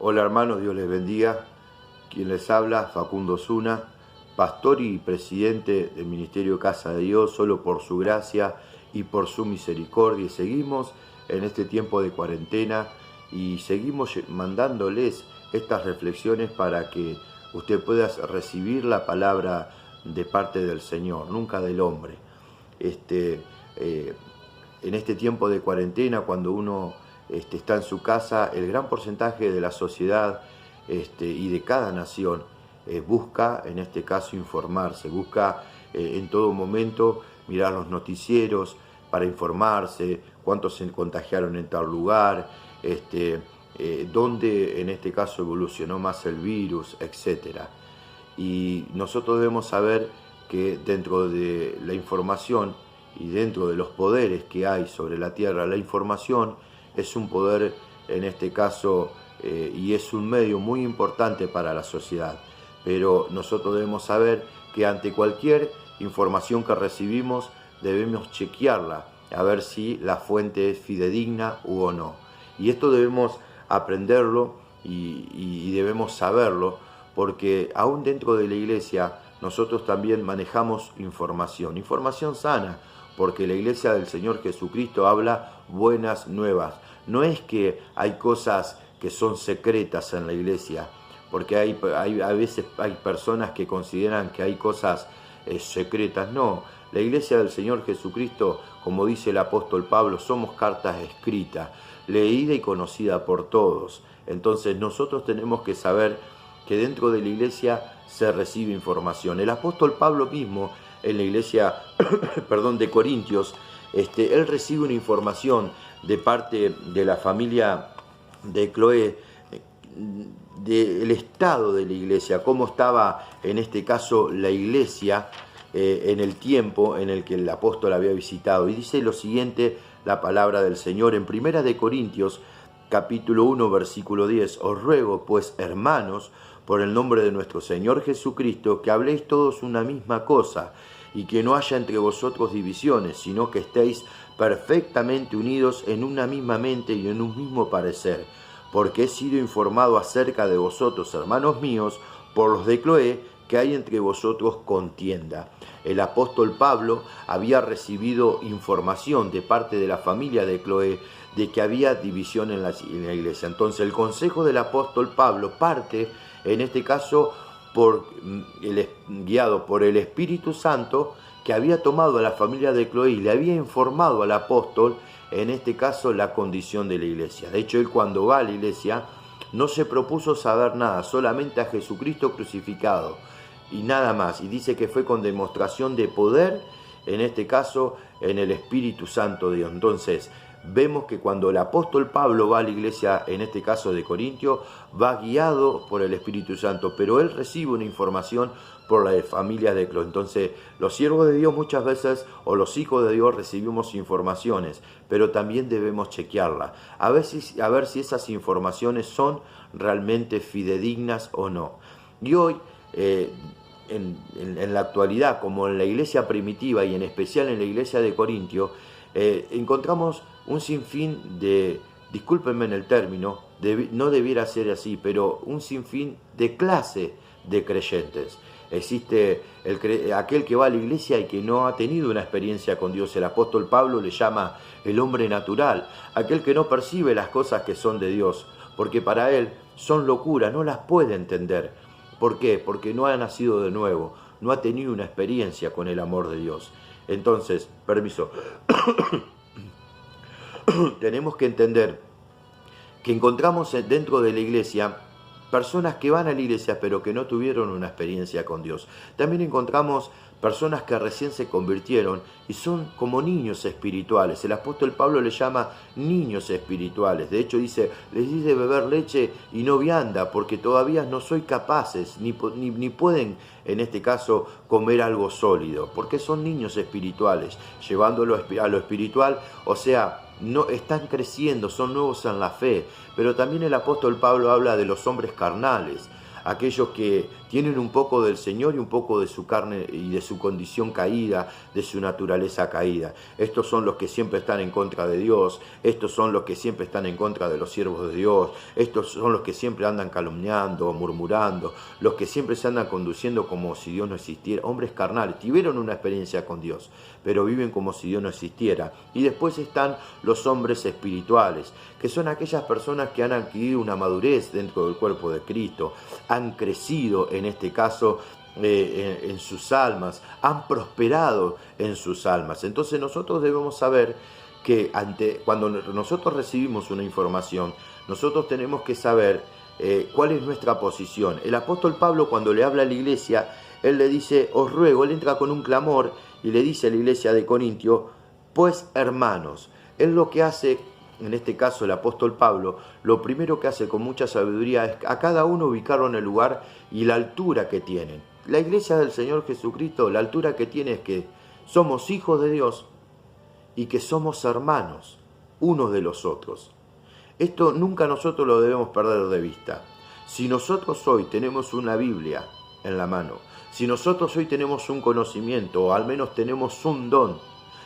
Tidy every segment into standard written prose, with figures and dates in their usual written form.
Hola hermanos, Dios les bendiga. Quien les habla, Facundo Zuna, pastor y presidente del Ministerio Casa de Dios, solo por su gracia y por su misericordia. Y seguimos en este tiempo de cuarentena y seguimos mandándoles estas reflexiones para que usted pueda recibir la palabra de parte del Señor, nunca del hombre. En este tiempo de cuarentena, cuando uno está en su casa, el gran porcentaje de la sociedad y de cada nación busca, en este caso, informarse, busca en todo momento mirar los noticieros para informarse, cuántos se contagiaron en tal lugar, dónde en este caso evolucionó más el virus, etc. Y nosotros debemos saber que dentro de la información y dentro de los poderes que hay sobre la tierra, la información es un poder, en este caso, y es un medio muy importante para la sociedad. Pero nosotros debemos saber que ante cualquier información que recibimos debemos chequearla, a ver si la fuente es fidedigna o no. Y esto debemos aprenderlo y debemos saberlo, porque aún dentro de la iglesia nosotros también manejamos información sana, porque la iglesia del Señor Jesucristo habla buenas nuevas. No es que hay cosas que son secretas en la iglesia, porque a veces hay personas que consideran que hay cosas secretas. No, la iglesia del Señor Jesucristo, como dice el apóstol Pablo, somos cartas escritas, leída y conocida por todos. Entonces nosotros tenemos que saber que dentro de la iglesia se recibe información. El apóstol Pablo mismo, en la iglesia de Corintios, él recibe una información de parte de la familia de Cloé, del estado de la iglesia, cómo estaba en este caso la iglesia en el tiempo en el que el apóstol había visitado. Y dice lo siguiente la palabra del Señor en 1 Corintios capítulo 1 versículo 10: os ruego pues, hermanos, por el nombre de nuestro Señor Jesucristo, que habléis todos una misma cosa, y que no haya entre vosotros divisiones, sino que estéis perfectamente unidos en una misma mente y en un mismo parecer. Porque he sido informado acerca de vosotros, hermanos míos, por los de Cloé, que hay entre vosotros contienda. El apóstol Pablo había recibido información de parte de la familia de Cloé de que había división en la iglesia. Entonces el consejo del apóstol Pablo parte, en este caso, guiado por el Espíritu Santo, que había tomado a la familia de Cloé y le había informado al apóstol, en este caso, la condición de la iglesia. De hecho, él cuando va a la iglesia no se propuso saber nada, solamente a Jesucristo crucificado y nada más. Y dice que fue con demostración de poder, en este caso, en el Espíritu Santo de Dios. Entonces, vemos que cuando el apóstol Pablo va a la iglesia, en este caso de Corintio, va guiado por el Espíritu Santo, pero él recibe una información por la familia de Cloé. Entonces, los siervos de Dios muchas veces, o los hijos de Dios, recibimos informaciones, pero también debemos chequearla, a ver si esas informaciones son realmente fidedignas o no. Y hoy, en la actualidad, como en la iglesia primitiva y en especial en la iglesia de Corintio, encontramos un sinfín de, discúlpenme en el término, no debiera ser así, pero un sinfín de clase de creyentes. Existe aquel que va a la iglesia y que no ha tenido una experiencia con Dios. El apóstol Pablo le llama el hombre natural, aquel que no percibe las cosas que son de Dios, porque para él son locura, no las puede entender. ¿Por qué? Porque no ha nacido de nuevo, no ha tenido una experiencia con el amor de Dios. Entonces, permiso, tenemos que entender que encontramos dentro de la iglesia personas que van a la iglesia pero que no tuvieron una experiencia con Dios. También encontramos personas que recién se convirtieron y son como niños espirituales. El apóstol Pablo les llama niños espirituales. De hecho dice, les dice beber leche y no vianda, porque todavía no soy capaces, ni pueden en este caso comer algo sólido, porque son niños espirituales, llevándolo a lo espiritual, o sea, no están creciendo, son nuevos en la fe. Pero también el apóstol Pablo habla de los hombres carnales, aquellos que tienen un poco del Señor y un poco de su carne y de su condición caída, de su naturaleza caída. Estos son los que siempre están en contra de Dios, estos son los que siempre están en contra de los siervos de Dios, estos son los que siempre andan calumniando, murmurando, los que siempre se andan conduciendo como si Dios no existiera, hombres carnales, tuvieron una experiencia con Dios, pero viven como si Dios no existiera. Y después están los hombres espirituales, que son aquellas personas que han adquirido una madurez dentro del cuerpo de Cristo, han crecido en este caso en sus almas, han prosperado en sus almas. Entonces nosotros debemos saber que cuando nosotros recibimos una información, nosotros tenemos que saber cuál es nuestra posición. El apóstol Pablo, cuando le habla a la iglesia, él le dice, os ruego, él entra con un clamor y le dice a la iglesia de Corintio, pues hermanos, él lo que hace, en este caso el apóstol Pablo, lo primero que hace con mucha sabiduría es a cada uno ubicarlo en el lugar y la altura que tienen. La iglesia del Señor Jesucristo, la altura que tiene es que somos hijos de Dios y que somos hermanos unos de los otros. Esto nunca nosotros lo debemos perder de vista. Si nosotros hoy tenemos una Biblia en la mano, si nosotros hoy tenemos un conocimiento o al menos tenemos un don,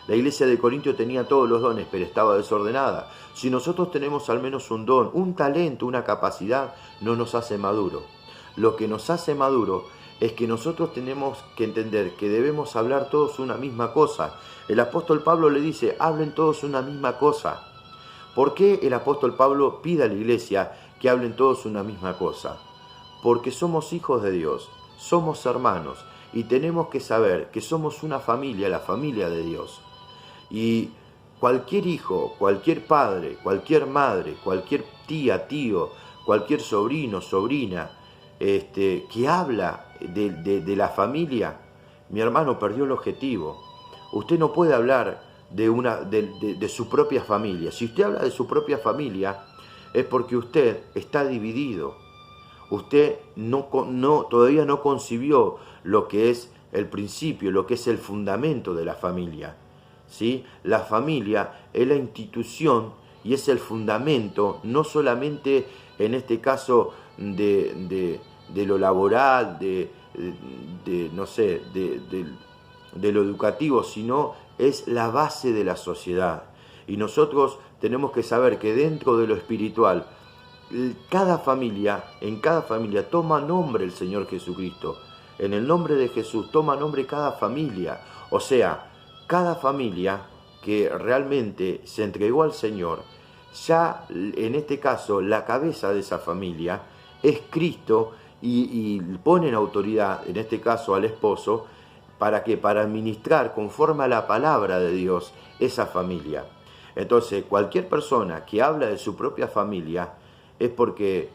la iglesia de Corintio tenía todos los dones, pero estaba desordenada. Si nosotros tenemos al menos un don, un talento, una capacidad, no nos hace maduro. Lo que nos hace maduro es que nosotros tenemos que entender que debemos hablar todos una misma cosa. El apóstol Pablo le dice, hablen todos una misma cosa. ¿Por qué el apóstol Pablo pide a la iglesia que hablen todos una misma cosa? Porque somos hijos de Dios, somos hermanos y tenemos que saber que somos una familia, la familia de Dios. Y cualquier hijo, cualquier padre, cualquier madre, cualquier tía, tío, cualquier sobrino, sobrina, que habla de la familia, mi hermano perdió el objetivo. Usted no puede hablar de su propia familia. Si usted habla de su propia familia, es porque usted está dividido. Usted todavía no concibió lo que es el principio, lo que es el fundamento de la familia. ¿Sí? La familia es la institución y es el fundamento, no solamente en este caso de lo laboral, de lo educativo, sino es la base de la sociedad. Y nosotros tenemos que saber que dentro de lo espiritual, en cada familia toma nombre el Señor Jesucristo. En el nombre de Jesús toma nombre cada familia. O sea, cada familia que realmente se entregó al Señor, ya en este caso la cabeza de esa familia es Cristo y pone en autoridad, en este caso al esposo, ¿para qué? Para administrar conforme a la palabra de Dios esa familia. Entonces, cualquier persona que habla de su propia familia es porque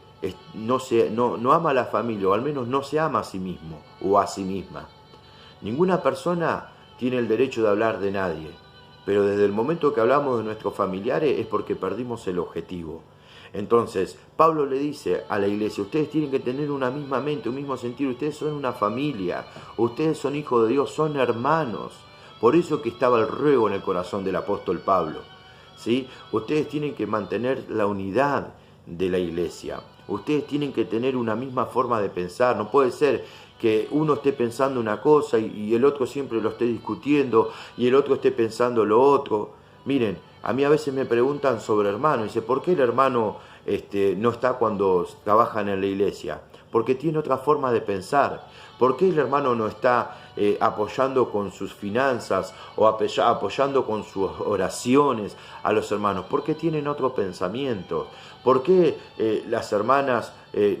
no ama a la familia, o al menos no se ama a sí mismo o a sí misma. Ninguna persona tiene el derecho de hablar de nadie, pero desde el momento que hablamos de nuestros familiares es porque perdimos el objetivo. Entonces, Pablo le dice a la iglesia, ustedes tienen que tener una misma mente, un mismo sentido, ustedes son una familia, ustedes son hijos de Dios, son hermanos. Por eso que estaba el ruego en el corazón del apóstol Pablo, ¿sí? Ustedes tienen que mantener la unidad de la iglesia, ustedes tienen que tener una misma forma de pensar, no puede ser que uno esté pensando una cosa y el otro siempre lo esté discutiendo y el otro esté pensando lo otro. Miren, a mí a veces me preguntan sobre hermano, y dice, ¿por qué el hermano no está cuando trabajan en la iglesia? Porque tiene otra forma de pensar. ¿Por qué el hermano no está apoyando con sus finanzas o apoyando con sus oraciones a los hermanos? Porque tienen otro pensamiento. ¿Por qué las hermanas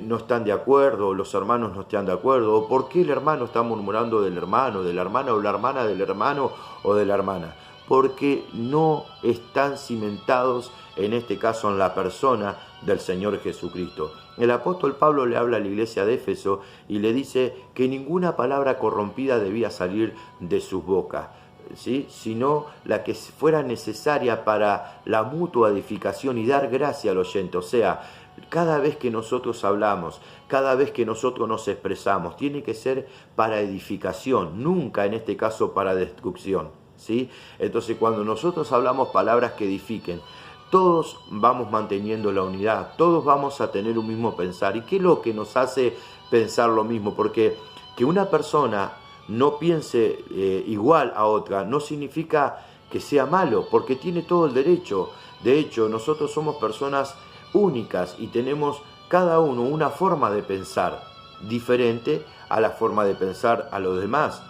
no están de acuerdo o los hermanos no están de acuerdo? ¿O por qué el hermano está murmurando del hermano, de la hermana, o la hermana del hermano o de la hermana? Porque no están cimentados, en este caso, en la persona del Señor Jesucristo. El apóstol Pablo le habla a la iglesia de Éfeso y le dice que ninguna palabra corrompida debía salir de sus bocas, ¿sí? Sino la que fuera necesaria para la mutua edificación y dar gracia al oyente. O sea, cada vez que nosotros hablamos, cada vez que nosotros nos expresamos, tiene que ser para edificación, nunca en este caso para destrucción, ¿sí? Entonces, cuando nosotros hablamos palabras que edifiquen, todos vamos manteniendo la unidad, todos vamos a tener un mismo pensar. ¿Y qué es lo que nos hace pensar lo mismo? Porque que una persona no piense igual a otra no significa que sea malo, porque tiene todo el derecho. De hecho, nosotros somos personas únicas y tenemos cada uno una forma de pensar diferente a la forma de pensar a los demás.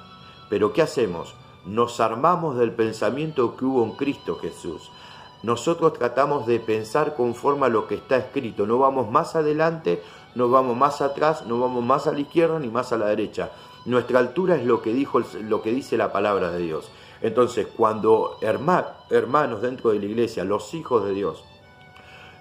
Pero ¿qué hacemos? Nos armamos del pensamiento que hubo en Cristo Jesús. Nosotros tratamos de pensar conforme a lo que está escrito. No vamos más adelante, no vamos más atrás, no vamos más a la izquierda ni más a la derecha. Nuestra altura es lo que dice la palabra de Dios. Entonces, cuando hermanos dentro de la iglesia, los hijos de Dios,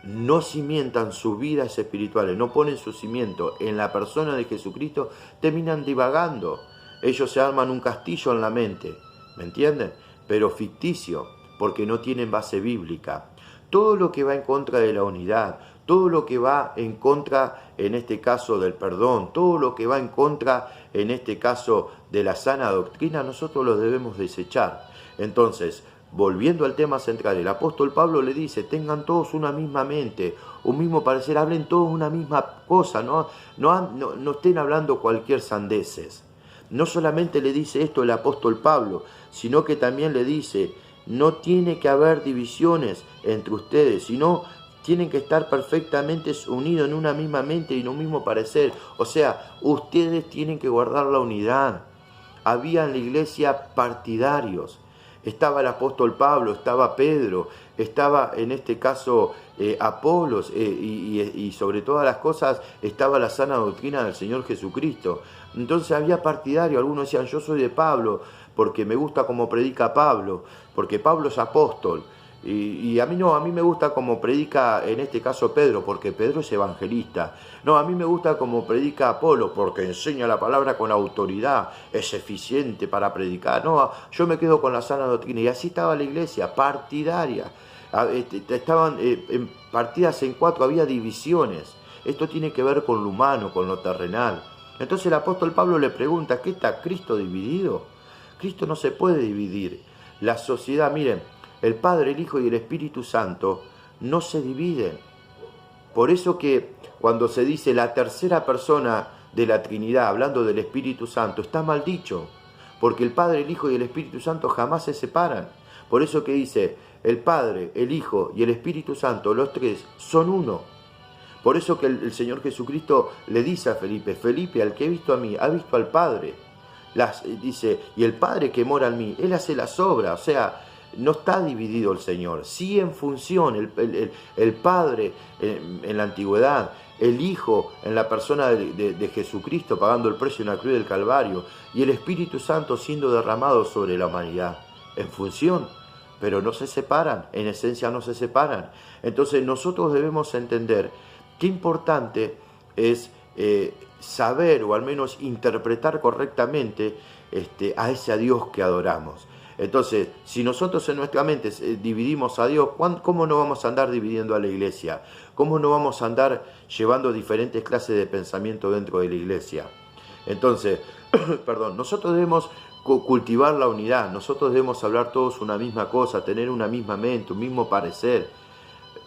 no cimientan sus vidas espirituales, no ponen su cimiento en la persona de Jesucristo, terminan divagando. Ellos se arman un castillo en la mente, ¿me entienden? Pero ficticio, porque no tienen base bíblica. Todo lo que va en contra de la unidad, todo lo que va en contra, en este caso, del perdón, todo lo que va en contra, en este caso, de la sana doctrina, nosotros lo debemos desechar. Entonces, volviendo al tema central, el apóstol Pablo le dice, tengan todos una misma mente, un mismo parecer, hablen todos una misma cosa, no estén hablando cualquier sandeces. No solamente le dice esto el apóstol Pablo, sino que también le dice, no tiene que haber divisiones entre ustedes, sino tienen que estar perfectamente unidos en una misma mente y en un mismo parecer. O sea, ustedes tienen que guardar la unidad. Había en la iglesia partidarios. Estaba el apóstol Pablo, estaba Pedro, estaba en este caso Apolos y sobre todas las cosas estaba la sana doctrina del Señor Jesucristo. Entonces había partidarios, algunos decían yo soy de Pablo porque me gusta cómo predica Pablo, porque Pablo es apóstol. Y a mí no, a mí me gusta como predica en este caso Pedro, porque Pedro es evangelista. No, a mí me gusta como predica Apolo, porque enseña la palabra con autoridad, es eficiente para predicar. No, yo me quedo con la sana doctrina. Y así estaba la iglesia, partidaria. Estaban partidas en cuatro, había divisiones. Esto tiene que ver con lo humano, con lo terrenal. Entonces el apóstol Pablo le pregunta, ¿qué está Cristo dividido? Cristo no se puede dividir. La sociedad, miren, el Padre, el Hijo y el Espíritu Santo no se dividen. Por eso que cuando se dice la tercera persona de la Trinidad, hablando del Espíritu Santo, está mal dicho, porque el Padre, el Hijo y el Espíritu Santo jamás se separan. Por eso que dice, el Padre, el Hijo y el Espíritu Santo, los tres, son uno. Por eso que el Señor Jesucristo le dice a Felipe, Felipe, al que he visto a mí, ha visto al Padre. Dice, y el Padre que mora en mí, Él hace las obras, o sea, no está dividido el Señor, sí en función, el Padre en la antigüedad, el Hijo en la persona de Jesucristo pagando el precio en la cruz del Calvario y el Espíritu Santo siendo derramado sobre la humanidad, en función, pero no se separan, en esencia no se separan. Entonces nosotros debemos entender qué importante es saber o al menos interpretar correctamente a ese Dios que adoramos. Entonces, si nosotros en nuestra mente dividimos a Dios, ¿cómo no vamos a andar dividiendo a la iglesia? ¿Cómo no vamos a andar llevando diferentes clases de pensamiento dentro de la iglesia? Entonces, nosotros debemos cultivar la unidad, nosotros debemos hablar todos una misma cosa, tener una misma mente, un mismo parecer.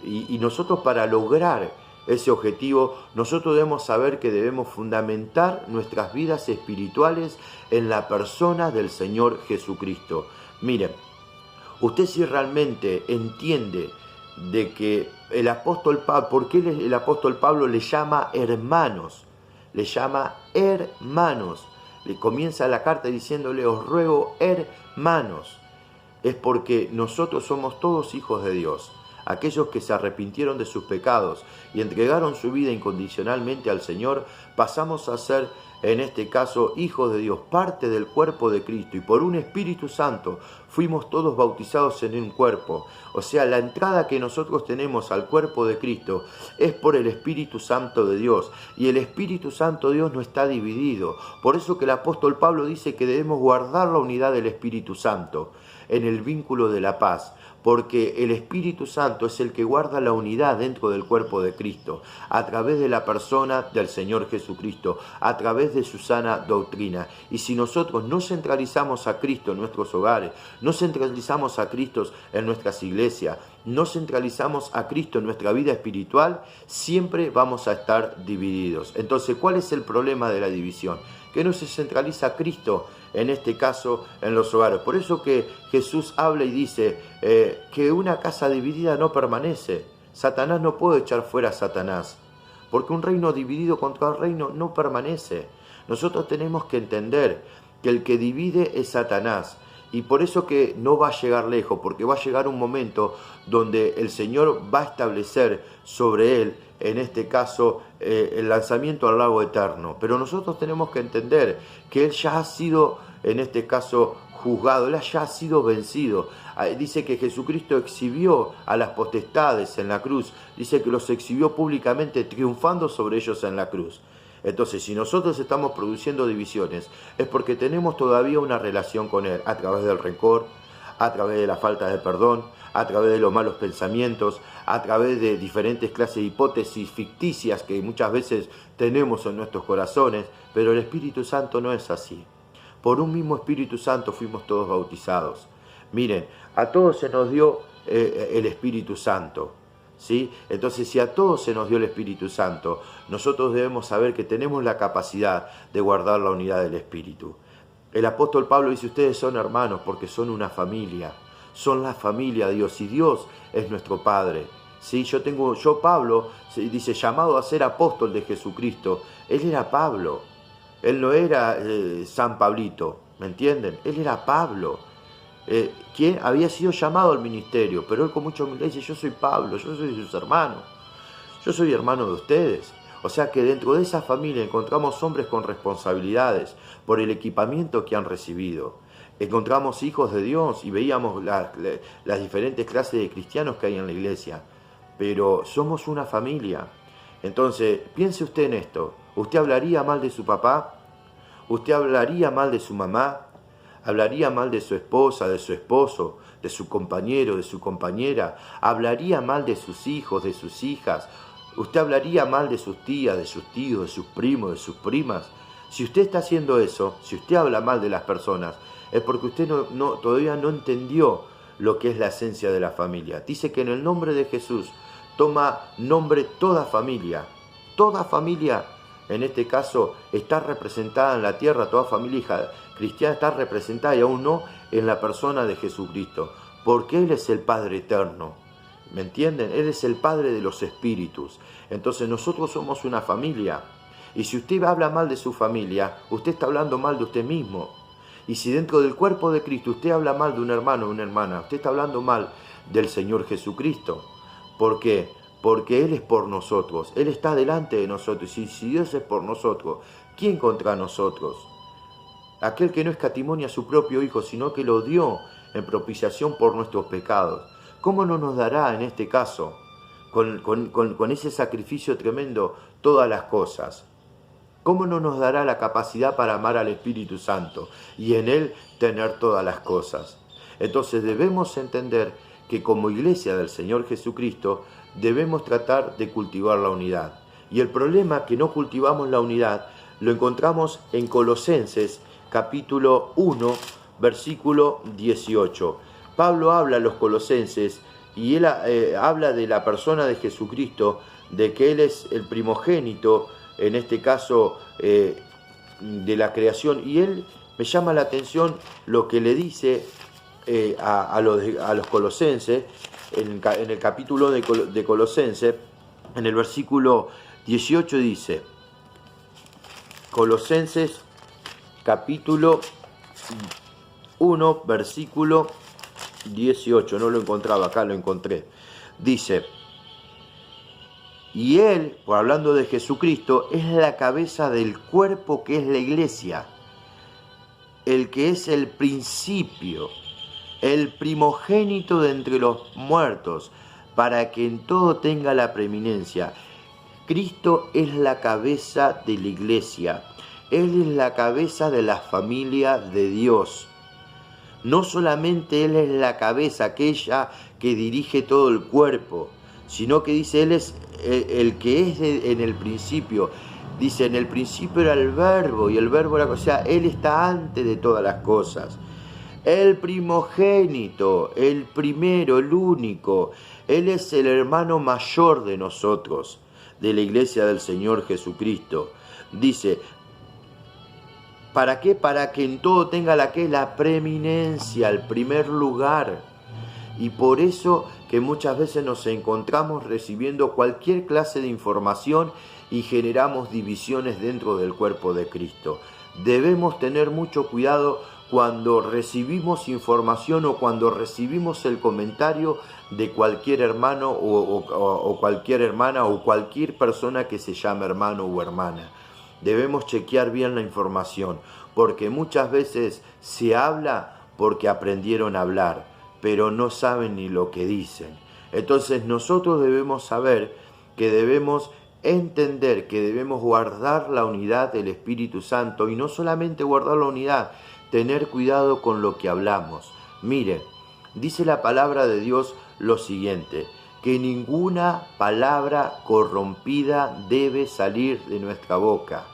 Y nosotros para lograr ese objetivo, nosotros debemos saber que debemos fundamentar nuestras vidas espirituales en la persona del Señor Jesucristo. Miren, usted si realmente entiende de que el apóstol Pablo, ¿por qué el apóstol Pablo le llama hermanos? Le llama hermanos. Le comienza la carta diciéndole, os ruego hermanos. Es porque nosotros somos todos hijos de Dios. Aquellos que se arrepintieron de sus pecados y entregaron su vida incondicionalmente al Señor, pasamos a ser, en este caso, hijos de Dios, parte del cuerpo de Cristo, y por un Espíritu Santo fuimos todos bautizados en un cuerpo. O sea, la entrada que nosotros tenemos al cuerpo de Cristo es por el Espíritu Santo de Dios, y el Espíritu Santo de Dios no está dividido. Por eso que el apóstol Pablo dice que debemos guardar la unidad del Espíritu Santo en el vínculo de la paz. porque el Espíritu Santo es el que guarda la unidad dentro del cuerpo de Cristo, a través de la persona del Señor Jesucristo, a través de su sana doctrina. Y si nosotros no centralizamos a Cristo en nuestros hogares, no centralizamos a Cristo en nuestras iglesias, no centralizamos a Cristo en nuestra vida espiritual, siempre vamos a estar divididos. Entonces, ¿cuál es el problema de la división? Que no se centraliza a Cristo, en este caso, en los hogares. Por eso que Jesús habla y dice que una casa dividida no permanece. Satanás no puede echar fuera a Satanás, porque un reino dividido contra un reino no permanece. Nosotros tenemos que entender que el que divide es Satanás. Y por eso que no va a llegar lejos, porque va a llegar un momento donde el Señor va a establecer sobre él, en este caso, el lanzamiento al lago eterno. Pero nosotros tenemos que entender que él ya ha sido, en este caso, juzgado, él ya ha sido vencido. Dice que Jesucristo exhibió a las potestades en la cruz, dice que los exhibió públicamente, triunfando sobre ellos en la cruz. Entonces, si nosotros estamos produciendo divisiones, es porque tenemos todavía una relación con Él, a través del rencor, a través de la falta de perdón, a través de los malos pensamientos, a través de diferentes clases de hipótesis ficticias que muchas veces tenemos en nuestros corazones, pero el Espíritu Santo no es así. Por un mismo Espíritu Santo fuimos todos bautizados. Miren, a todos se nos dio el Espíritu Santo. ¿Sí? Entonces, si a todos se nos dio el Espíritu Santo, nosotros debemos saber que tenemos la capacidad de guardar la unidad del Espíritu. El apóstol Pablo dice, ustedes son hermanos porque son una familia, son la familia de Dios y Dios es nuestro Padre. ¿Sí? Yo Pablo, dice, llamado a ser apóstol de Jesucristo, él era Pablo, él no era San Pablito, ¿me entienden? Él era Pablo. Quien había sido llamado al ministerio, pero él con mucha humildad dice, yo soy Pablo, yo soy sus hermanos, yo soy hermano de ustedes. O sea que dentro de esa familia encontramos hombres con responsabilidades por el equipamiento que han recibido. Encontramos hijos de Dios y veíamos las diferentes clases de cristianos que hay en la iglesia, pero somos una familia. Entonces, piense usted en esto, ¿usted hablaría mal de su papá? ¿Usted hablaría mal de su mamá? ¿Hablaría mal de su esposa, de su esposo, de su compañero, de su compañera? ¿Hablaría mal de sus hijos, de sus hijas? ¿Usted hablaría mal de sus tías, de sus tíos, de sus primos, de sus primas? Si usted está haciendo eso, si usted habla mal de las personas, es porque usted todavía no entendió lo que es la esencia de la familia. Dice que en el nombre de Jesús toma nombre toda familia. Toda familia, en este caso, está representada en la tierra, toda familia cristiana está representada y aún no en la persona de Jesucristo, porque Él es el Padre eterno, ¿me entienden? Él es el Padre de los espíritus. Entonces nosotros somos una familia, y si usted habla mal de su familia, usted está hablando mal de usted mismo. Y si dentro del cuerpo de Cristo usted habla mal de un hermano o una hermana, usted está hablando mal del Señor Jesucristo. ¿Por qué? Porque Él es por nosotros, Él está delante de nosotros, y si Dios es por nosotros, ¿quién contra nosotros? Aquel que no escatimó a su propio Hijo, sino que lo dio en propiciación por nuestros pecados. ¿Cómo no nos dará en este caso, con ese sacrificio tremendo, todas las cosas? ¿Cómo no nos dará la capacidad para amar al Espíritu Santo y en Él tener todas las cosas? Entonces debemos entender que como iglesia del Señor Jesucristo debemos tratar de cultivar la unidad. Y el problema es que no cultivamos la unidad lo encontramos en Colosenses capítulo 1, versículo 18. Pablo habla a los colosenses y él habla de la persona de Jesucristo, de que Él es el primogénito, en este caso de la creación. Y él me llama la atención lo que le dice a los colosenses, en el capítulo de Colosenses, en el versículo 18 dice, Colosenses capítulo 1, versículo 18, no lo encontraba, acá lo encontré. Dice, y Él, por hablando de Jesucristo, es la cabeza del cuerpo que es la iglesia, el que es el principio, el primogénito de entre los muertos, para que en todo tenga la preeminencia. Cristo es la cabeza de la iglesia. Él es la cabeza de la familia de Dios. No solamente Él es la cabeza, aquella que dirige todo el cuerpo, sino que dice Él es el que es en el principio. Dice, en el principio era el verbo y el verbo era, o sea, Él está antes de todas las cosas. El primogénito, el primero, el único. Él es el hermano mayor de nosotros, de la iglesia del Señor Jesucristo. Dice, ¿para qué? Para que en todo tenga la preeminencia, el primer lugar. Y por eso que muchas veces nos encontramos recibiendo cualquier clase de información y generamos divisiones dentro del cuerpo de Cristo. Debemos tener mucho cuidado cuando recibimos información o cuando recibimos el comentario de cualquier hermano o cualquier hermana o cualquier persona que se llame hermano o hermana. Debemos chequear bien la información, porque muchas veces se habla porque aprendieron a hablar, pero no saben ni lo que dicen. Entonces nosotros debemos saber que debemos entender que debemos guardar la unidad del Espíritu Santo, y no solamente guardar la unidad, tener cuidado con lo que hablamos. Miren, dice la palabra de Dios lo siguiente, que ninguna palabra corrompida debe salir de nuestra boca.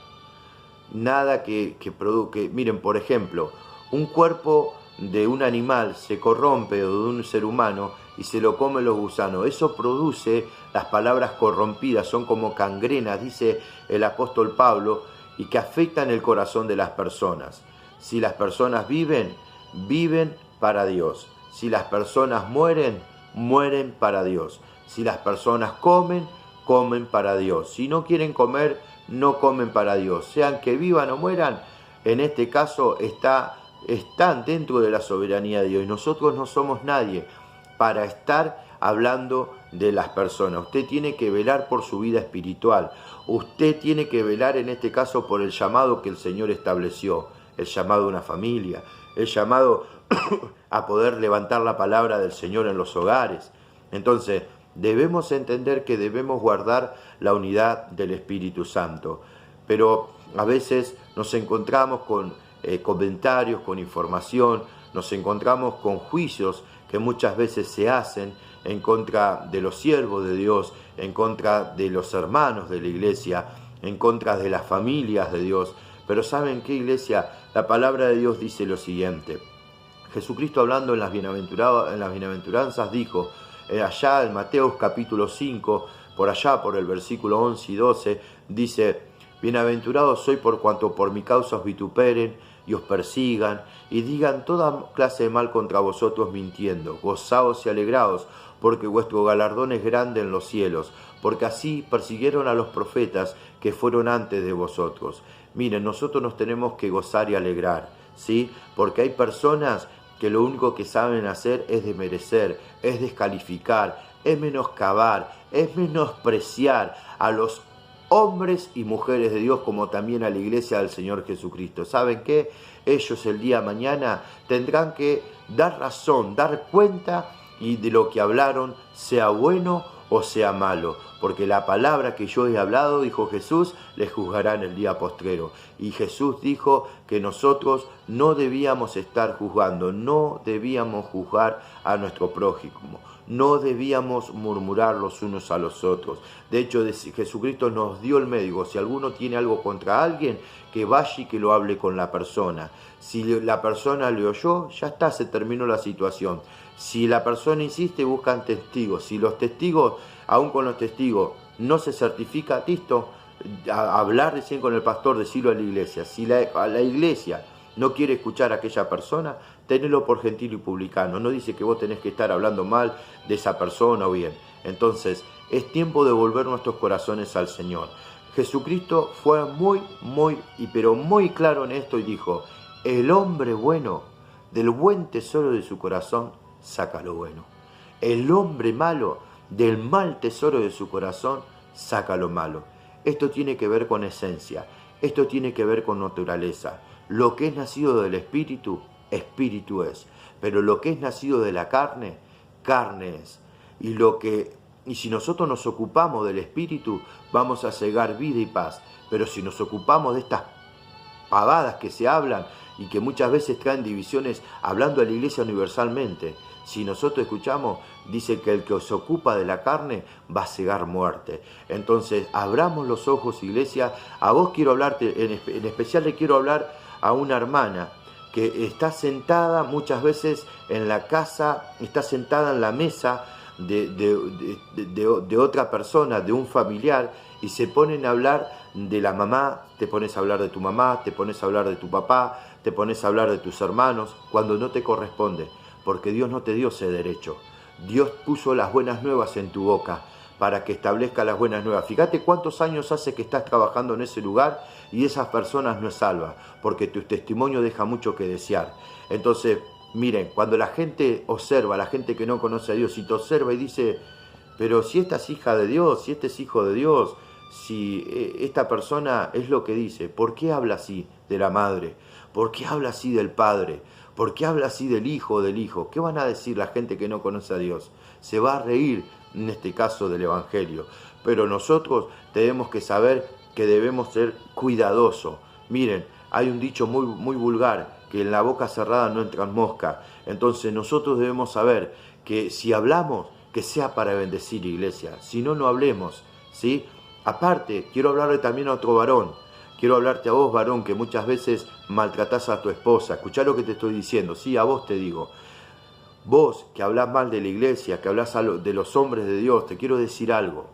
Nada que produzca. Miren, por ejemplo, un cuerpo de un animal se corrompe, o de un ser humano, y se lo comen los gusanos. Eso produce las palabras corrompidas, son como cangrenas, dice el apóstol Pablo, y que afectan el corazón de las personas. Si las personas viven, viven para Dios. Si las personas mueren, mueren para Dios. Si las personas comen, comen para Dios. Si no quieren comer, no comen para Dios. Sean que vivan o mueran, en este caso están dentro de la soberanía de Dios. Y nosotros no somos nadie para estar hablando de las personas. Usted tiene que velar por su vida espiritual. Usted tiene que velar en este caso por el llamado que el Señor estableció. El llamado a una familia, el llamado a poder levantar la palabra del Señor en los hogares. Entonces, debemos entender que debemos guardar la unidad del Espíritu Santo. Pero a veces nos encontramos con comentarios, con información, nos encontramos con juicios que muchas veces se hacen en contra de los siervos de Dios, en contra de los hermanos de la iglesia, en contra de las familias de Dios. Pero ¿saben qué, iglesia? La palabra de Dios dice lo siguiente. Jesucristo, hablando en las bienaventuranzas, dijo, allá en Mateo capítulo 5, por allá por el versículo 11 y 12, dice, bienaventurados sois por cuanto por mi causa os vituperen y os persigan y digan toda clase de mal contra vosotros mintiendo. Gozaos y alegraos, porque vuestro galardón es grande en los cielos, porque así persiguieron a los profetas que fueron antes de vosotros. Miren, nosotros nos tenemos que gozar y alegrar, ¿sí? Porque hay personas que lo único que saben hacer es desmerecer, es descalificar, es menoscabar, es menospreciar a los hombres y mujeres de Dios, como también a la iglesia del Señor Jesucristo. ¿Saben qué? Ellos el día de mañana tendrán que dar razón, dar cuenta, y de lo que hablaron, sea bueno o sea malo, porque la palabra que yo he hablado, dijo Jesús, les juzgará en el día postrero. Y Jesús dijo que nosotros no debíamos estar juzgando, no debíamos juzgar a nuestro prójimo, no debíamos murmurar los unos a los otros. De hecho, Jesucristo nos dio el medio. Si alguno tiene algo contra alguien, que vaya y que lo hable con la persona. Si la persona le oyó, ya está, se terminó la situación. Si la persona insiste, buscan testigos. Si los testigos, aún con los testigos, no se certifica, listo, hablar recién con el pastor, decirlo a la iglesia. Si la iglesia no quiere escuchar a aquella persona, tenelo por gentil y publicano. No dice que vos tenés que estar hablando mal de esa persona o bien. Entonces, es tiempo de volver nuestros corazones al Señor. Jesucristo fue muy claro en esto y dijo, el hombre bueno, del buen tesoro de su corazón, saca lo bueno. El hombre malo, del mal tesoro de su corazón, saca lo malo. Esto tiene que ver con esencia, esto tiene que ver con naturaleza. Lo que es nacido del Espíritu, Espíritu es. Pero lo que es nacido de la carne, carne es. Y si nosotros nos ocupamos del Espíritu, vamos a cegar vida y paz. Pero si nos ocupamos de estas pavadas que se hablan y que muchas veces traen divisiones hablando a la iglesia universalmente. Si nosotros escuchamos, dice que el que se ocupa de la carne va a cegar muerte. Entonces, abramos los ojos, iglesia. A vos quiero hablarte, en especial le quiero hablar a una hermana que está sentada muchas veces en la casa, está sentada en la mesa de otra persona, de un familiar, y se ponen a hablar de la mamá, te pones a hablar de tu mamá, te pones a hablar de tu papá, te pones a hablar de tus hermanos, cuando no te corresponde, porque Dios no te dio ese derecho. Dios puso las buenas nuevas en tu boca para que establezca las buenas nuevas. Fíjate cuántos años hace que estás trabajando en ese lugar y esas personas no es salva, porque tu testimonio deja mucho que desear. Entonces, miren, cuando la gente observa, la gente que no conoce a Dios, y te observa y dice, pero si esta es hija de Dios, si este es hijo de Dios, si esta persona es lo que dice, ¿por qué habla así de la madre? ¿Por qué habla así del padre? ¿Por qué habla así del hijo del hijo? ¿Qué van a decir la gente que no conoce a Dios? Se va a reír, en este caso, del Evangelio. Pero nosotros tenemos que saber que debemos ser cuidadosos. Miren, hay un dicho muy vulgar, que en la boca cerrada no entran mosca. Entonces nosotros debemos saber que si hablamos, que sea para bendecir, iglesia. Si no, no hablemos, ¿sí? Aparte, quiero hablarle también a otro varón. Quiero hablarte a vos, varón, que muchas veces maltratás a tu esposa. Escuchá lo que te estoy diciendo. Sí, a vos te digo. Vos, que hablás mal de la iglesia, que hablás de los hombres de Dios, te quiero decir algo.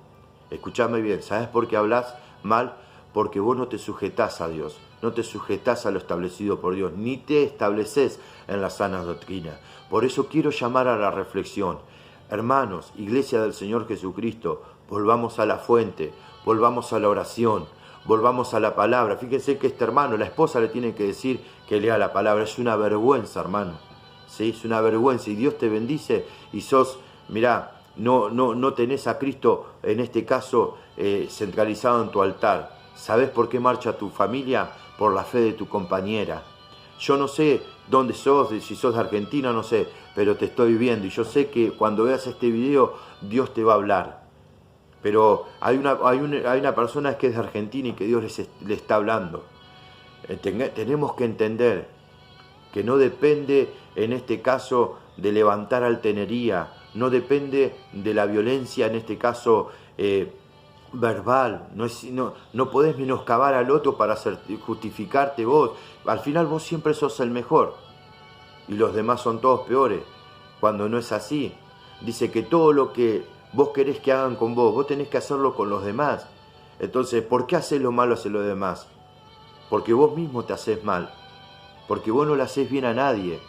Escuchame bien. ¿Sabés por qué hablás mal? Porque vos no te sujetás a Dios. No te sujetás a lo establecido por Dios. Ni te estableces en las sanas doctrinas. Por eso quiero llamar a la reflexión. Hermanos, iglesia del Señor Jesucristo, volvamos a la fuente, volvamos a la oración, volvamos a la palabra. Fíjense que este hermano, la esposa le tiene que decir que lea la palabra. Es una vergüenza, hermano. ¿Sí? Es una vergüenza. Y Dios te bendice y sos, mirá, no tenés a Cristo, en este caso, centralizado en tu altar. ¿Sabés por qué marcha tu familia? Por la fe de tu compañera. Yo no sé dónde sos, si sos de Argentina, no sé, pero te estoy viendo y yo sé que cuando veas este video, Dios te va a hablar. Pero hay una persona que es de Argentina y que Dios le está hablando. Tenemos que entender que no depende, en este caso, de levantar altanería, no depende de la violencia, en este caso, verbal. No podés menoscabar al otro para justificarte vos. Al final vos siempre sos el mejor y los demás son todos peores, cuando no es así. Dice que todo lo que vos querés que hagan con vos, vos tenés que hacerlo con los demás. Entonces, ¿por qué haces lo malo hacia los demás? Porque vos mismo te haces mal, porque vos no le haces bien a nadie.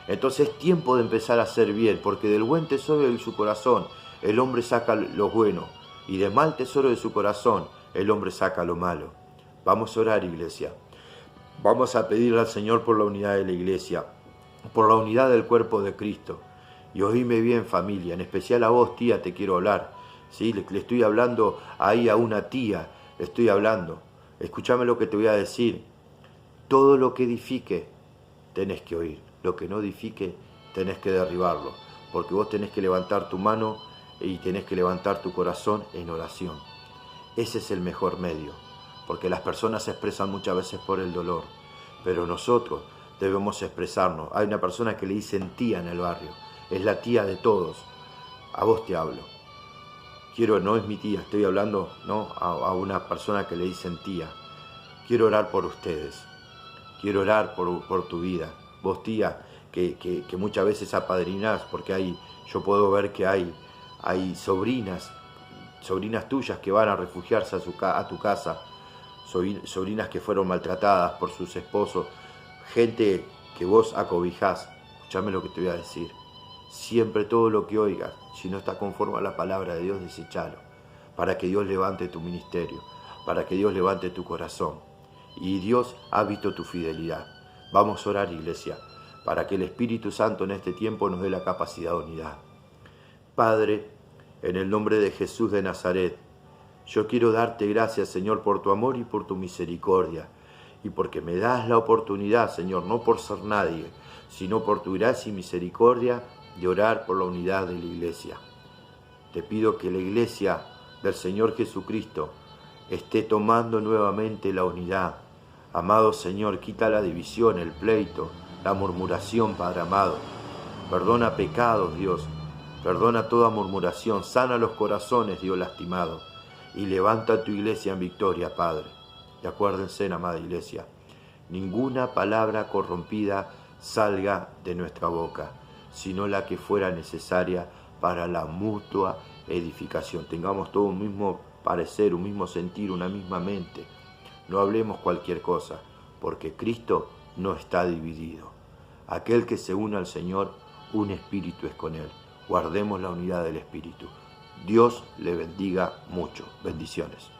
Entonces es tiempo de empezar a hacer bien, porque del buen tesoro de su corazón el hombre saca lo bueno, y del mal tesoro de su corazón el hombre saca lo malo. Vamos a orar, iglesia. Vamos a pedirle al Señor por la unidad de la iglesia, por la unidad del cuerpo de Cristo. Y oíme bien, familia, en especial a vos, tía, te quiero hablar. ¿Sí? Le estoy hablando ahí a una tía, le estoy hablando. Escúchame lo que te voy a decir. Todo lo que edifique, tenés que oír. Lo que no edifique, tenés que derribarlo. Porque vos tenés que levantar tu mano y tenés que levantar tu corazón en oración. Ese es el mejor medio. Porque las personas se expresan muchas veces por el dolor. Pero nosotros debemos expresarnos. Hay una persona que le dicen tía en el barrio. Es la tía de todos. A vos te hablo. No es mi tía, estoy hablando, ¿no?, a una persona que le dicen tía. Quiero orar por ustedes. Quiero orar por tu vida. Vos, tía, que muchas veces apadrinás, porque yo puedo ver que hay sobrinas tuyas que van a refugiarse a tu casa, sobrinas que fueron maltratadas por sus esposos, gente que vos acobijás. Escuchame lo que te voy a decir. Siempre todo lo que oigas, si no está conforme a la palabra de Dios, desechalo, para que Dios levante tu ministerio, para que Dios levante tu corazón. Y Dios ha visto tu fidelidad. Vamos a orar, iglesia, para que el Espíritu Santo en este tiempo nos dé la capacidad de unidad. Padre, en el nombre de Jesús de Nazaret, yo quiero darte gracias, Señor, por tu amor y por tu misericordia, y porque me das la oportunidad, Señor, no por ser nadie, sino por tu gracia y misericordia, de orar por la unidad de la iglesia. Te pido que la iglesia del Señor Jesucristo esté tomando nuevamente la unidad. Amado Señor, quita la división, el pleito, la murmuración, Padre amado. Perdona pecados, Dios. Perdona toda murmuración. Sana los corazones, Dios lastimado. Y levanta tu iglesia en victoria, Padre. Y acuérdense, amada iglesia, ninguna palabra corrompida salga de nuestra boca, sino la que fuera necesaria para la mutua edificación. Tengamos todo un mismo parecer, un mismo sentir, una misma mente. No hablemos cualquier cosa, porque Cristo no está dividido. Aquel que se une al Señor, un espíritu es con Él. Guardemos la unidad del espíritu. Dios le bendiga mucho. Bendiciones.